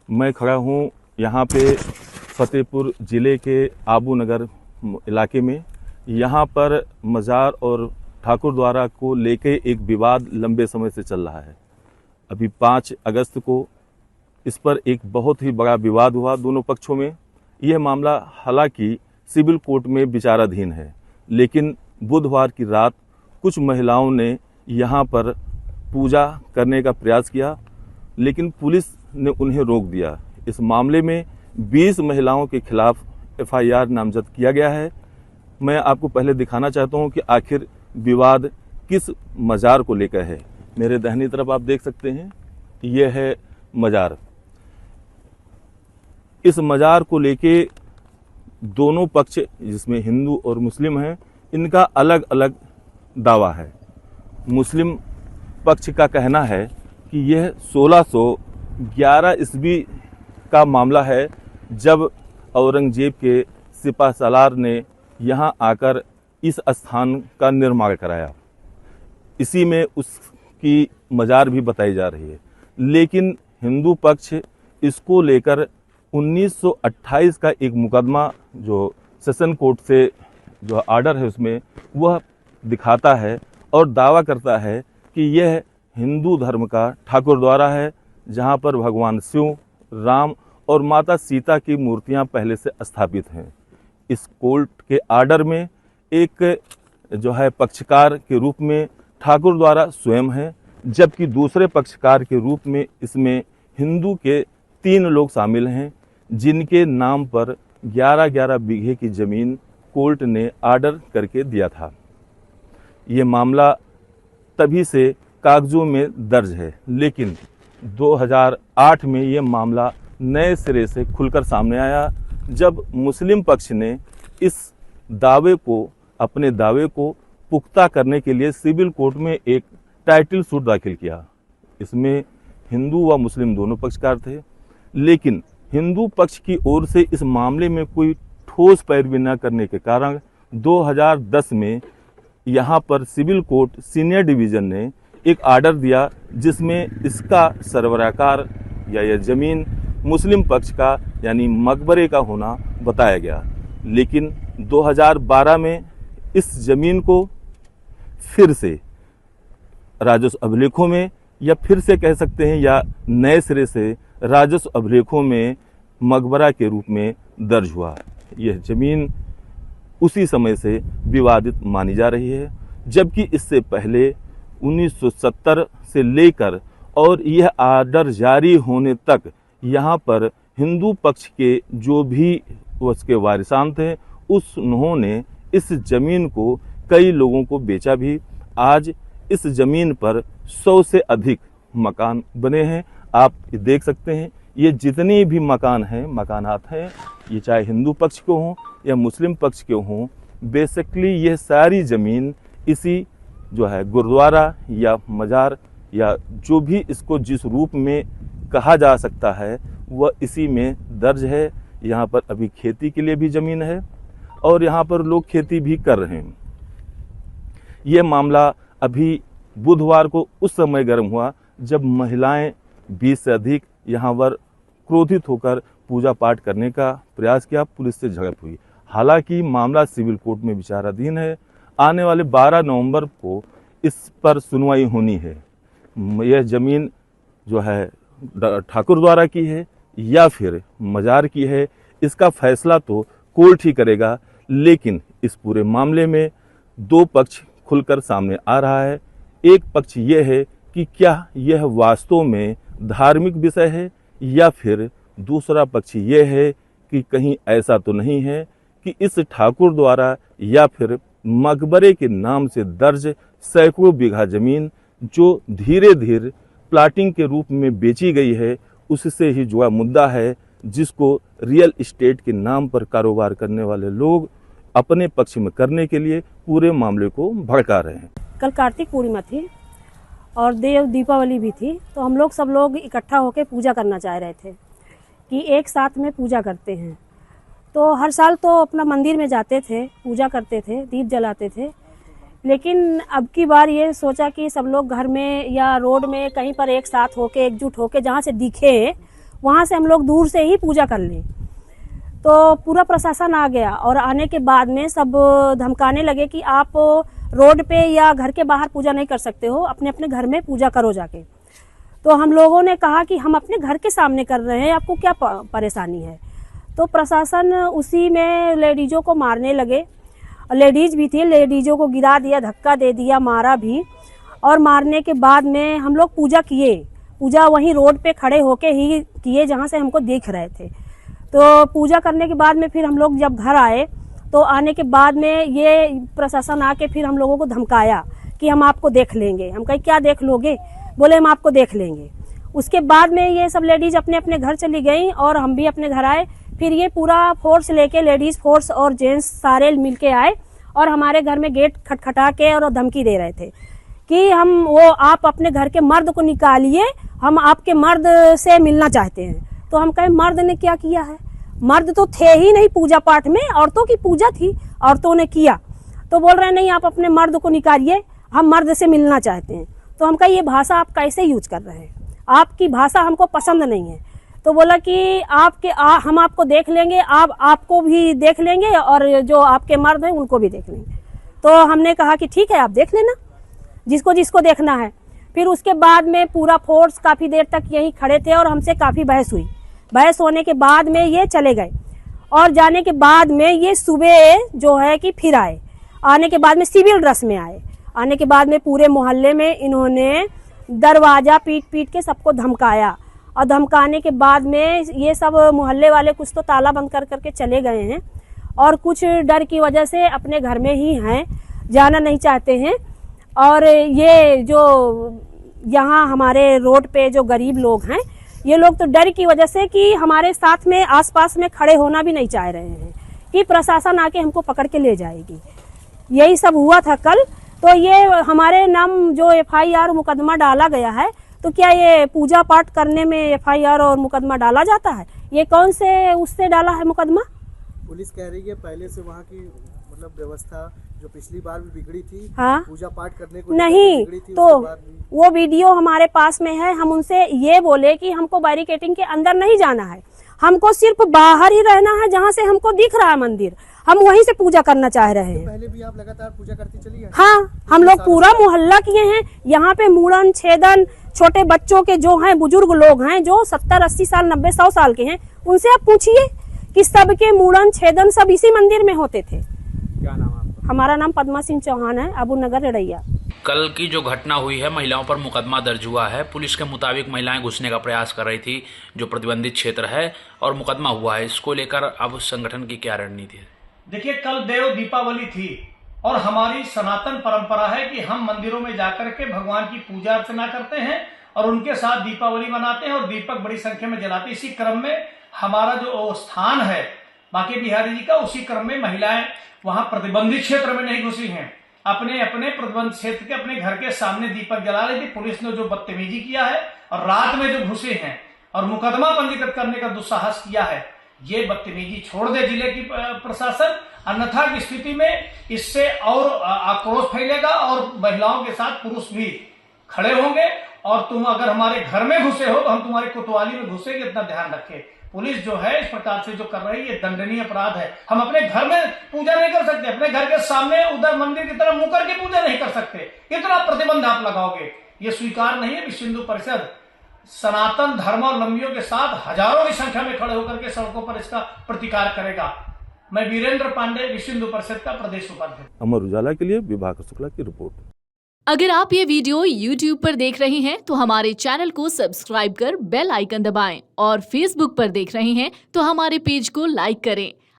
मैं खड़ा हूँ यहाँ पे फतेहपुर ज़िले के आबू नगर इलाके में। यहाँ पर मज़ार और ठाकुर द्वारा को लेके एक विवाद लंबे समय से चल रहा है। अभी 5 अगस्त को इस पर एक बहुत ही बड़ा विवाद हुआ दोनों पक्षों में। यह मामला हालांकि सिविल कोर्ट में विचाराधीन है, लेकिन बुधवार की रात कुछ महिलाओं ने यहाँ पर पूजा करने का प्रयास किया, लेकिन पुलिस ने उन्हें रोक दिया। इस मामले में 20 महिलाओं के खिलाफ FIR नामजद किया गया है। मैं आपको पहले दिखाना चाहता हूँ कि आखिर विवाद किस मज़ार को लेकर है। मेरे दाहिनी तरफ आप देख सकते हैं, यह है मज़ार। इस मज़ार को लेके दोनों पक्ष, जिसमें हिंदू और मुस्लिम हैं, इनका अलग अलग दावा है। मुस्लिम पक्ष का कहना है कि यह 1611 ईस्वी का मामला है, जब औरंगजेब के सिपह सालार ने यहाँ आकर इस स्थान का निर्माण कराया। इसी में उसकी मज़ार भी बताई जा रही है। लेकिन हिंदू पक्ष इसको लेकर 1928 का एक मुकदमा जो सेशन कोर्ट से जो आर्डर है उसमें वह दिखाता है और दावा करता है कि यह हिंदू धर्म का ठाकुर द्वारा है, जहाँ पर भगवान शिव, राम और माता सीता की मूर्तियाँ पहले से स्थापित हैं। इस कोर्ट के आर्डर में एक जो है पक्षकार के रूप में ठाकुर द्वारा स्वयं है, जबकि दूसरे पक्षकार के रूप में इसमें हिंदू के 3 लोग शामिल हैं, जिनके नाम पर 11-11 बीघे की ज़मीन कोर्ट ने आर्डर करके दिया था। ये मामला तभी से कागजों में दर्ज है, लेकिन 2008 में ये मामला नए सिरे से खुलकर सामने आया, जब मुस्लिम पक्ष ने इस दावे को, अपने दावे को पुख्ता करने के लिए सिविल कोर्ट में एक टाइटल सूट दाखिल किया। इसमें हिंदू व मुस्लिम दोनों पक्षकार थे, लेकिन हिंदू पक्ष की ओर से इस मामले में कोई ठोस पैरवी न करने के कारण 2010 में यहाँ पर सिविल कोर्ट सीनियर डिवीज़न ने एक आर्डर दिया, जिसमें इसका सरबराहकार या यह ज़मीन मुस्लिम पक्ष का यानी मकबरे का होना बताया गया। लेकिन 2012 में इस ज़मीन को फिर से राजस्व अभिलेखों में, या फिर से कह सकते हैं या नए सिरे से राजस्व अभिलेखों में मकबरा के रूप में दर्ज हुआ। यह ज़मीन उसी समय से विवादित मानी जा रही है, जबकि इससे पहले 1970 से लेकर और यह आर्डर जारी होने तक यहाँ पर हिंदू पक्ष के जो भी उसके वारिसान थे, उन्होंने इस ज़मीन को कई लोगों को बेचा भी। आज इस ज़मीन पर 100 से अधिक मकान बने हैं। आप देख सकते हैं, ये जितने भी मकान हैं, मकानात हैं, ये चाहे हिंदू पक्ष के हों या मुस्लिम पक्ष के हों, बेसिकली यह सारी ज़मीन इसी जो है गुरुद्वारा या मज़ार या जो भी इसको जिस रूप में कहा जा सकता है वह इसी में दर्ज है। यहाँ पर अभी खेती के लिए भी ज़मीन है और यहाँ पर लोग खेती भी कर रहे हैं। ये मामला अभी बुधवार को उस समय गर्म हुआ जब महिलाएं 20 से अधिक यहाँ पर क्रोधित होकर पूजा पाठ करने का प्रयास किया। पुलिस से झड़प हुई। हालांकि मामला सिविल कोर्ट में विचाराधीन है। आने वाले 12 नवंबर को इस पर सुनवाई होनी है। यह ज़मीन जो है ठाकुर द्वारा की है या फिर मज़ार की है, इसका फैसला तो कोर्ट ही करेगा। लेकिन इस पूरे मामले में 2 पक्ष खुलकर सामने आ रहा है। एक पक्ष ये है कि क्या यह वास्तव में धार्मिक विषय है, या फिर दूसरा पक्ष ये है कि कहीं ऐसा तो नहीं है कि इस ठाकुर द्वारा या फिर मकबरे के नाम से दर्ज सैकड़ों बीघा ज़मीन जो धीरे धीरे प्लाटिंग के रूप में बेची गई है, उससे ही जुड़ा मुद्दा है, जिसको रियल एस्टेट के नाम पर कारोबार करने वाले लोग अपने पक्ष में करने के लिए पूरे मामले को भड़का रहे हैं। कल कार्तिक पूर्णिमा थी और दीपावली भी थी, तो हम लोग सब लोग इकट्ठा होकर पूजा करना चाह रहे थे कि एक साथ में पूजा करते हैं। तो हर साल तो अपना मंदिर में जाते थे, पूजा करते थे, दीप जलाते थे, लेकिन अब की बार ये सोचा कि सब लोग घर में या रोड में कहीं पर एक साथ होके, एकजुट होके, जहाँ से दिखे वहाँ से हम लोग दूर से ही पूजा कर लें। तो पूरा प्रशासन आ गया और आने के बाद में सब धमकाने लगे कि आप रोड पे या घर के बाहर पूजा नहीं कर सकते हो, अपने अपने घर में पूजा करो जाके। तो हम लोगों ने कहा कि हम अपने घर के सामने कर रहे हैं, आपको क्या परेशानी है। तो प्रशासन उसी में लेडीज़ों को मारने लगे, लेडीज़ भी थी, लेडीज़ों को गिरा दिया, धक्का दे दिया, मारा भी। और मारने के बाद में हम लोग पूजा किए, पूजा वहीं रोड पे खड़े होके ही किए जहाँ से हमको दिख रहे थे। तो पूजा करने के बाद में फिर हम लोग जब घर आए तो आने के बाद में ये प्रशासन आके फिर हम लोगों को धमकाया कि हम आपको देख लेंगे। हम कहे क्या देख लोगे, बोले हम आपको देख लेंगे। उसके बाद में ये सब लेडीज अपने अपने घर चली गई और हम भी अपने घर आए। फिर ये पूरा फोर्स लेके, लेडीज फोर्स और जेंट्स सारे मिलके आए और हमारे घर में गेट खटखटा के और धमकी दे रहे थे कि आप अपने घर के मर्द को निकालिए, हम आपके मर्द से मिलना चाहते हैं। तो हम कहे मर्द ने क्या किया है, मर्द तो थे ही नहीं पूजा पाठ में, औरतों की पूजा थी, औरतों ने किया। तो बोल रहे नहीं, आप अपने मर्द को निकालिए, हम मर्द से मिलना चाहते हैं। तो हम कहे ये भाषा आप कैसे यूज कर रहे हैं, आपकी भाषा हमको पसंद नहीं है। तो बोला कि हम आपको देख लेंगे, आपको भी देख लेंगे और जो आपके मर्द हैं उनको भी देख लेंगे। तो हमने कहा कि ठीक है, आप देख लेना जिसको जिसको देखना है। फिर उसके बाद में पूरा फोर्स काफ़ी देर तक यहीं खड़े थे और हमसे काफ़ी बहस हुई। बहस होने के बाद में ये चले गए और जाने के बाद में ये सुबह जो है कि फिर आए। आने के बाद में सिविल ड्रेस में आए। आने के बाद में पूरे मोहल्ले में इन्होंने दरवाज़ा पीट पीट के सबको धमकाया और धमकाने के बाद में ये सब मोहल्ले वाले कुछ तो ताला बंद कर करके चले गए हैं और कुछ डर की वजह से अपने घर में ही हैं, जाना नहीं चाहते हैं। और ये जो यहाँ हमारे रोड पे जो गरीब लोग हैं, ये लोग तो डर की वजह से कि हमारे साथ में आसपास में खड़े होना भी नहीं चाह रहे हैं कि प्रशासन आके हमको पकड़ के ले जाएगी। यही सब हुआ था कल। तो ये हमारे नाम जो FIR मुकदमा डाला गया है, तो क्या ये पूजा पाठ करने में FIR और मुकदमा डाला जाता है? ये कौन से उससे डाला है मुकदमा? पुलिस कह रही है पहले से वहाँ की मतलब व्यवस्था जो पिछली बार भी बिगड़ी थी, हाँ? पूजा पाठ करने को नहीं, थी, तो वो वीडियो हमारे पास में है। हम उनसे ये बोले कि हमको बैरिकेटिंग के अंदर नहीं जाना है, हमको सिर्फ बाहर ही रहना है, जहाँ से हमको दिख रहा है मंदिर, हम वहीं से पूजा करना चाह रहे हैं। पहले भी आप लगातार पूजा करती चली है? हाँ, हम लोग पूरा मोहल्ला किए हैं। यहाँ पे मुड़न छेदन छोटे बच्चों के जो हैं, बुजुर्ग लोग हैं जो 70-80 साल 90-100 साल के हैं, उनसे आप पूछिए कि सबके मुड़न छेदन सब इसी मंदिर में होते थे। क्या नाम आपका? हमारा नाम पद्मा सिंह चौहान है, अबू नगर रड़ैया। कल की जो घटना हुई है, महिलाओं पर मुकदमा दर्ज हुआ है। पुलिस के मुताबिक महिलाएं घुसने का प्रयास कर रही थी जो प्रतिबंधित क्षेत्र है और मुकदमा हुआ है। इसको लेकर अब संगठन की क्या रणनीति है? देखिए, कल देव दीपावली थी और हमारी सनातन परंपरा है कि हम मंदिरों में जाकर के भगवान की पूजा अर्चना करते हैं और उनके साथ दीपावली मनाते हैं और दीपक बड़ी संख्या में जलाते हैं। इसी क्रम में हमारा जो स्थान है बांके बिहारी जी का, उसी क्रम में महिलाएं वहां प्रतिबंधित क्षेत्र में नहीं घुसी हैं, अपने अपने प्रतिबंधित क्षेत्र के अपने घर के सामने दीपक जला रही थी। पुलिस ने जो बदतमीजी किया है और रात में जो घुसे हैं और मुकदमा पंजीकृत करने का दुस्साहस किया है, ये बदतमीजी छोड़ दे जिले की प्रशासन, अन्यथा की स्थिति में इससे और आक्रोश फैलेगा और महिलाओं के साथ पुरुष भी खड़े होंगे। और तुम अगर हमारे घर में घुसे हो तो हम तुम्हारी कोतवाली में घुसेंगे, इतना ध्यान रखें। पुलिस जो है इस प्रकार से जो कर रही है, ये दंडनीय अपराध है। हम अपने घर में पूजा नहीं कर सकते, अपने घर के सामने उधर मंदिर की तरफ मुंह करके पूजा नहीं कर सकते, इतना प्रतिबंध आप लगाओगे, ये स्वीकार नहीं है। विश्व हिंदू परिषद सनातन धर्मावलंबियों के साथ हजारों की संख्या में खड़े होकर के सड़कों पर इसका प्रतिकार करेगा। मैं वीरेंद्र पांडे, विश्व हिंदू परिषद का प्रदेश उपाध्यक्ष। अमर उजाला के लिए विभाकर शुक्ला की रिपोर्ट। अगर आप ये वीडियो YouTube पर देख रहे हैं तो हमारे चैनल को सब्सक्राइब कर बेल आइकन दबाएं और Facebook पर देख रहे हैं तो हमारे पेज को लाइक करें।